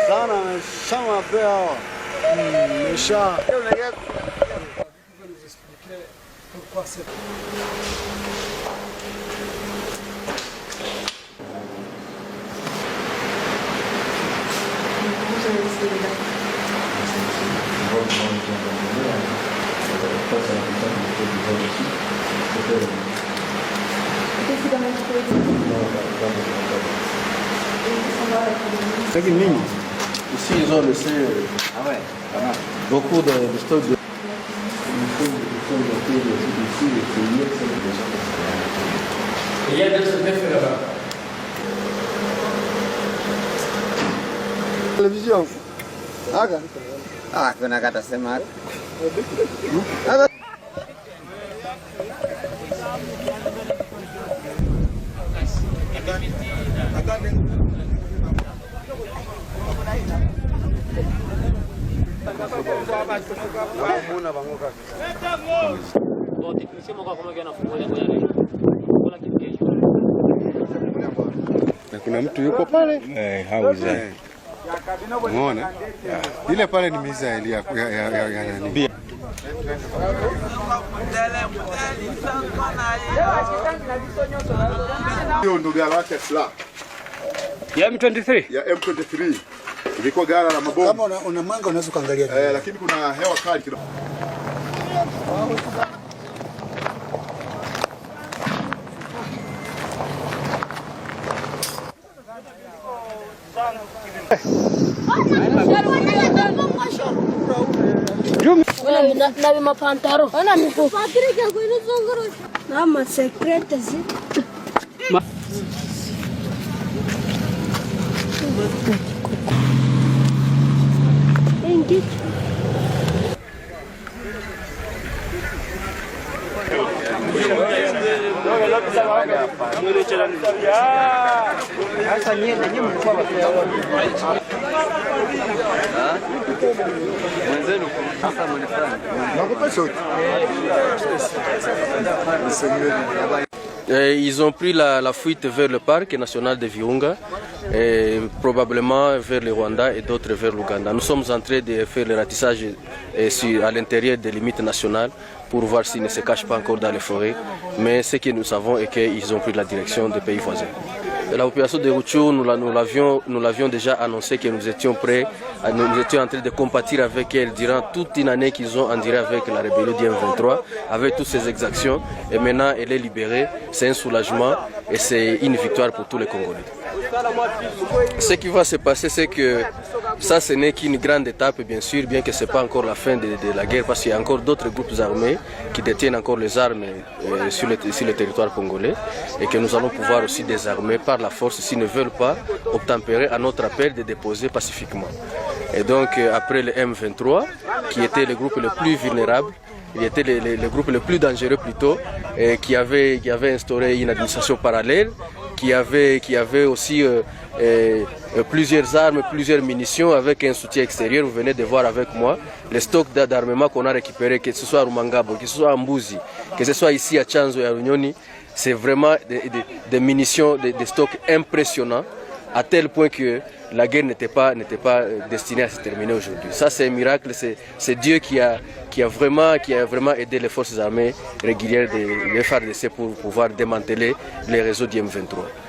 Sana chama peo. Mesha. Ici, ils ont laissé beaucoup de stocks de... Il y a deux semaines là-bas. Televisão. Aga. Ah, kuna kata sema. Kuna mtu yuko pale? Hauza. Unaona? Ile pale ni mizaili ya nani? Hiyo ndo gala yake sla. Ya M23? Ya M23. Ilikuwa gala la mabomu. Kama una manga unaweza kuangalia. Lakini kuna hewa kali kidogo. Na mapantaro. Ana mfatiri kwa ile zongoro. Na ma secret zi. Engi. Sasa nyie mlikuwa mwenzenu sasa mnafanya. Ils ont pris la fuite vers le parc national de Virunga, et probablement vers le Rwanda et d'autres vers l'Ouganda. Nous sommes en train de faire le ratissage à l'intérieur des limites nationales pour voir s'ils ne se cachent pas encore dans les forêts. Mais ce que nous savons est qu'ils ont pris la direction des pays voisins. La population de Rutshuru, nous l'avions déjà annoncé que nous étions prêts, nous étions en train de compatir avec elle durant toute une année qu'ils ont enduré avec la rébellion du M23, avec toutes ces exactions. Et maintenant, elle est libérée, c'est un soulagement et c'est une victoire pour tous les Congolais. Ce qui va se passer, c'est que ça, ce n'est qu'une grande étape, bien sûr, bien que ce n'est pas encore la fin de la guerre, parce qu'il y a encore d'autres groupes armés qui détiennent encore les armes sur le territoire congolais et que nous allons pouvoir aussi désarmer par la force s'ils ne veulent pas obtempérer à notre appel de déposer pacifiquement. Et donc, après le M23, qui était le groupe le plus vulnérable, il était le groupe le plus dangereux plutôt, et qui avait instauré une administration parallèle, qui avait aussi plusieurs armes, plusieurs munitions avec un soutien extérieur. Vous venez de voir avec moi les stocks d'armement qu'on a récupérés, que ce soit à Rumangabo, que ce soit à Mbuzi, que ce soit ici à Chanzo et à Runyoni. C'est vraiment des munitions, des stocks impressionnants, à tel point que la guerre n'était pas destinée à se terminer aujourd'hui. Ça, c'est un miracle, c'est Dieu qui a vraiment aidé les forces armées régulières de FARDC pour pouvoir démanteler les réseaux du M23.